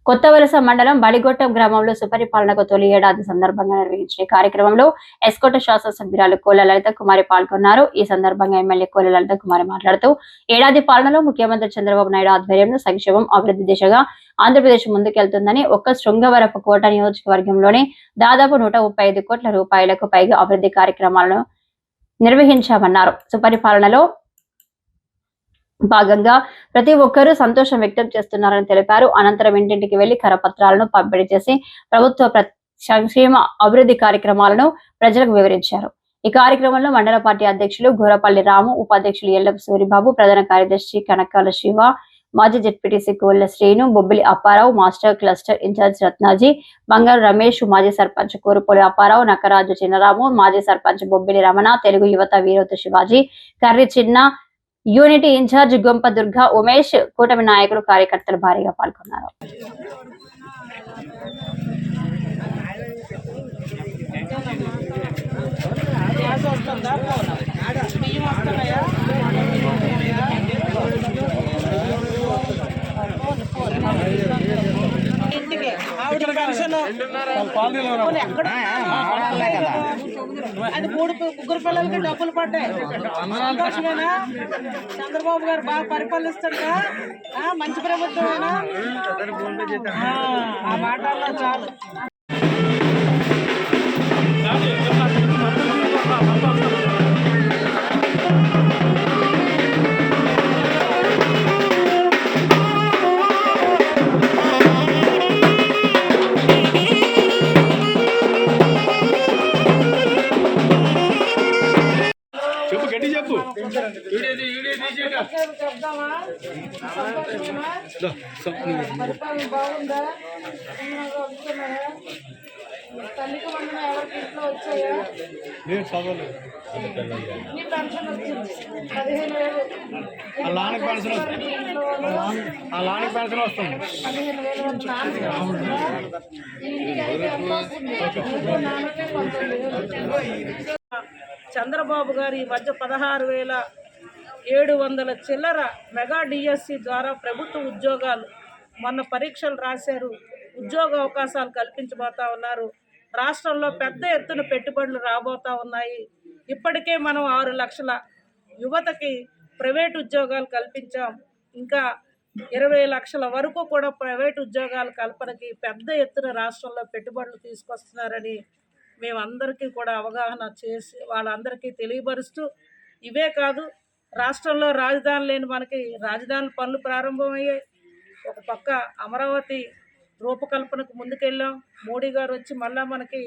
కొత్తవలస మండలం బలిగొట్టం గ్రామంలో సుపరిపాలనకు తొలి ఏడాది సందర్భంగా నిర్వహించిన కార్యక్రమంలో ఎస్కోట శాసనసభ్యురాలు కోల లలిత కుమారి పాల్గొన్నారు. ఈ సందర్భంగా ఎమ్మెల్యే కోల లలిత కుమారి మాట్లాడుతూ ఏడాది పాలనలో ముఖ్యమంత్రి చంద్రబాబు నాయుడు ఆధ్వర్యంలో సంక్షేమం అభివృద్ధి దిశగా ఆంధ్రప్రదేశ్ ముందుకెళ్తుందని, ఒక్క శృంగవరపు కోట నియోజకవర్గంలోనే దాదాపు 135 కోట్ల రూపాయలకు పైగా అభివృద్ధి కార్యక్రమాలను నిర్వహించామన్నారు. సుపరిపాలనలో భాగంగా ప్రతి ఒక్కరూ సంతోషం వ్యక్తం చేస్తున్నారని తెలిపారు. అనంతరం ఇంటింటికి వెళ్లి కరపత్రాలను పంపిణీ చేసి ప్రభుత్వ సంక్షేమ అభివృద్ధి కార్యక్రమాలను ప్రజలకు వివరించారు. ఈ కార్యక్రమంలో మండల పార్టీ అధ్యక్షులు గోరపల్లి రాము, ఉపాధ్యక్షులు ఎల్లపు సూరిబాబు, ప్రధాన కార్యదర్శి కనకాల శివ, మాజీ ZPTC Kolla Srinu, Bobbili Apparao, master cluster incharge Ratnaji, Bangaru Ramesh, మాజీ సర్పంచ్ కోరుపోలి అప్పారావు, నకరాజు చిన్నరాము, మాజీ సర్పంచ్ బొబ్బిలి రమణ, తెలుగు యువత వీరోతు శివాజీ, కర్రి చిన్న, యూనిటీ ఇన్ఛార్జ్ గొంప దుర్గా, ఉమేష్, కూటమి నాయకులు, కార్యకర్తలు భారీగా పాల్గొన్నారు. అది ముగ్గురు పిల్లలకి డబ్బులు పడ్డాయి. సంతోషమేనా? చంద్రబాబు గారు బాగా పరిపాలిస్తాడుగా, మంచి ప్రభుత్వమేనా? ఆ మాటల్లో చాలు. చెప్దామా? పరిపాలన బాగుందా? తల్లికి వందన ఎవరికి ఇంట్లో వచ్చాయా? నీ పెన్షన్ వచ్చింది 15,000. 15,000 ఇంటికి అయితే ఎంత వస్తుంది? నాన్నకే 19,000. చంద్రబాబు గారు ఈ మధ్య 16,700 చిల్లర మెగా డిఎస్సి ద్వారా ప్రభుత్వ ఉద్యోగాలు మొన్న పరీక్షలు రాశారు. ఉద్యోగ అవకాశాలు కల్పించబోతా ఉన్నారు. రాష్ట్రంలో పెద్ద ఎత్తున పెట్టుబడులు రాబోతా ఉన్నాయి. ఇప్పటికే మనం 6 లక్షల యువతకి ప్రైవేటు ఉద్యోగాలు కల్పించాం. ఇంకా 20 లక్షల వరకు కూడా ప్రైవేటు ఉద్యోగాల కల్పనకి పెద్ద ఎత్తున రాష్ట్రంలో పెట్టుబడులు తీసుకొస్తున్నారని మేమందరికీ కూడా అవగాహన చేసి వాళ్ళందరికీ తెలియపరుస్తూ, ఇవే కాదు రాష్ట్రంలో రాజధాని లేని మనకి రాజధాని పనులు ప్రారంభమయ్యాయి. ఒక పక్క అమరావతి రూపకల్పనకు ముందుకెళ్ళాం. మోడీ గారు వచ్చి మళ్ళా మనకి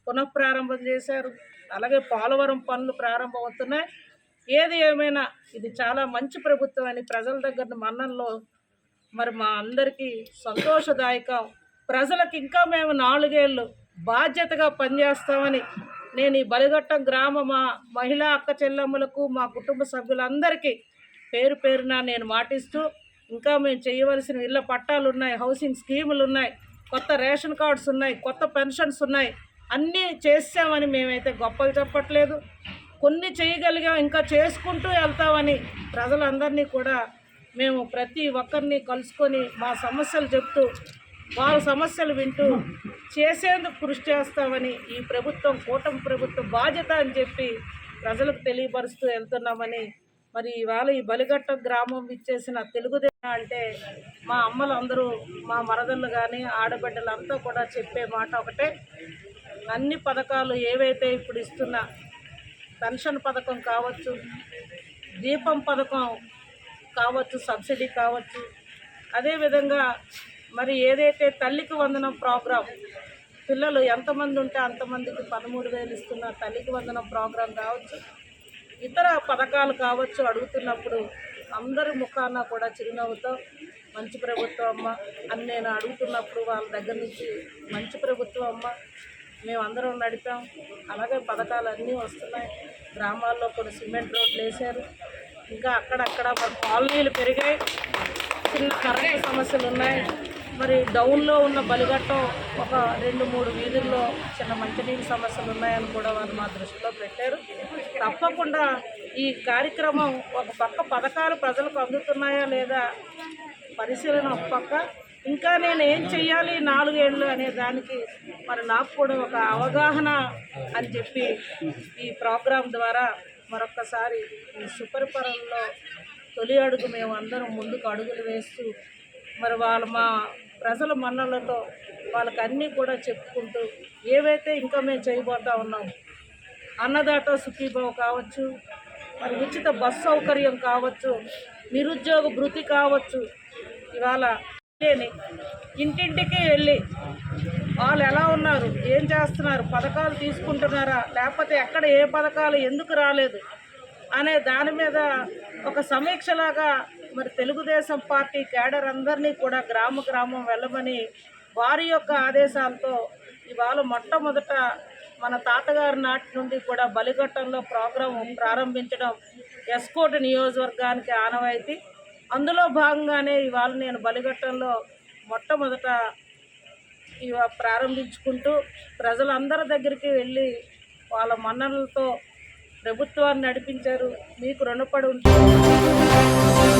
పునఃప్రారంభం చేశారు. అలాగే పోలవరం పనులు ప్రారంభమవుతున్నాయి. ఏది ఏమైనా ఇది చాలా మంచి ప్రభుత్వం అని ప్రజల దగ్గర మన్ననలో మరి మా అందరికీ సంతోషదాయకం. ప్రజలకు ఇంకా మేము 4 ఏళ్ళు బాధ్యతగా పనిచేస్తామని నేను ఈ బలిగొట్టం గ్రామ మహిళా అక్క చెల్లెమ్మలకు, మా కుటుంబ సభ్యులందరికీ పేరు పేరున నేను మాటిస్తూ, ఇంకా మేము చేయవలసిన ఇళ్ళ పట్టాలు ఉన్నాయి, హౌసింగ్ స్కీములు ఉన్నాయి, కొత్త రేషన్ కార్డ్స్ ఉన్నాయి, కొత్త పెన్షన్స్ ఉన్నాయి. అన్నీ చేసామని మేమైతే గొప్పలు చెప్పట్లేదు. కొన్ని చేయగలిగాం, ఇంకా చేసుకుంటూ వెళ్తామని ప్రజలందరినీ కూడా మేము ప్రతి ఒక్కరిని కలుసుకొని మా సమస్యలు చెప్తూ, వాళ్ళ సమస్యలు వింటూ చేసేందుకు కృషి చేస్తామని ఈ ప్రభుత్వం కూటమి ప్రభుత్వం బాధ్యత అని చెప్పి ప్రజలకు తెలియపరుస్తూ వెళ్తున్నామని. మరి ఇవాళ ఈ బలిగొట్టం గ్రామం ఇచ్చేసిన తెలుగుదేశం అంటే మా అమ్మలందరూ, మా మరదళ్ళు కానీ ఆడబిడ్డలంతా కూడా చెప్పే మాట ఒకటే, అన్ని పథకాలు ఏవైతే ఇప్పుడు ఇస్తున్న పెన్షన్ పథకం కావచ్చు, దీపం పథకం కావచ్చు, సబ్సిడీ కావచ్చు, అదేవిధంగా మరి ఏదైతే తల్లికి వందనం ప్రోగ్రాం, పిల్లలు ఎంతమంది ఉంటే అంతమందికి 13,000 ఇస్తున్న తల్లికి వందనం ప్రోగ్రాం కావచ్చు, ఇతర పథకాలు కావచ్చు, అడుగుతున్నప్పుడు అందరి ముఖాన కూడా చిరునవ్వుతో మంచి ప్రభుత్వం అమ్మ అని నేను అడుగుతున్నప్పుడు వాళ్ళ దగ్గర నుంచి మంచి ప్రభుత్వం అమ్మ మేమందరం నడిపాం. అలాగే పథకాలు అన్నీ వస్తున్నాయి. గ్రామాల్లో కొన్ని సిమెంట్ రోడ్లు వేశారు. ఇంకా అక్కడక్కడ మరి కాలనీలు పెరిగాయి. చిన్న కరెంటు సమస్యలు ఉన్నాయి. మరి డౌన్లో ఉన్న బలిగట్టం ఒక 2-3 వీధుల్లో చిన్న మంచినీటి సమస్యలు ఉన్నాయని కూడా వాళ్ళు మా దృష్టిలో పెట్టారు. తప్పకుండా ఈ కార్యక్రమం ఒక పక్క పథకాలు ప్రజలకు అందుతున్నాయా లేదా పరిశీలన ఒక పక్క, ఇంకా నేను ఏం చెయ్యాలి 4 ఏళ్ళు అనే దానికి మరి నాకు కూడా ఒక అవగాహన అని చెప్పి ఈ ప్రోగ్రాం ద్వారా మరొక్కసారి ఈ సుపరిపాలనలో తొలి అడుగు మేము అందరం ముందుకు అడుగులు వేస్తూ మరి మా ప్రజల మన్నలతో వాళ్ళకి అన్నీ కూడా చెప్పుకుంటూ ఏవైతే ఇంకా మేము చేయబోతా ఉన్నాం, అన్నదాత సుఖీభావ్ కావచ్చు, మరి ఉచిత బస్ సౌకర్యం కావచ్చు, నిరుద్యోగ భృతి కావచ్చు, ఇవాళ ఇంటింటికి వెళ్ళి వాళ్ళు ఎలా ఉన్నారు, ఏం చేస్తున్నారు, పథకాలు తీసుకుంటున్నారా, లేకపోతే ఎక్కడ ఏ పథకాలు ఎందుకు రాలేదు అనే దాని మీద ఒక సమీక్షలాగా మరి తెలుగుదేశం పార్టీ కేడర్ అందరినీ కూడా గ్రామం వెళ్ళమని వారి యొక్క ఆదేశాలతో ఇవాళ మొట్టమొదట మన తాతగారి నాటి నుండి కూడా బలిఘట్టంలో ప్రోగ్రాం ప్రారంభించడం ఎస్కోట్ నియోజకవర్గానికి ఆనవాయితీ. అందులో భాగంగానే ఇవాళ నేను బలిఘట్టంలో మొట్టమొదట ప్రారంభించుకుంటూ ప్రజలందరి దగ్గరికి వెళ్ళి వాళ్ళ మన్ననలతో ప్రభుత్వాన్ని నడిపించారు. మీకు రుణపడి ఉంటారు.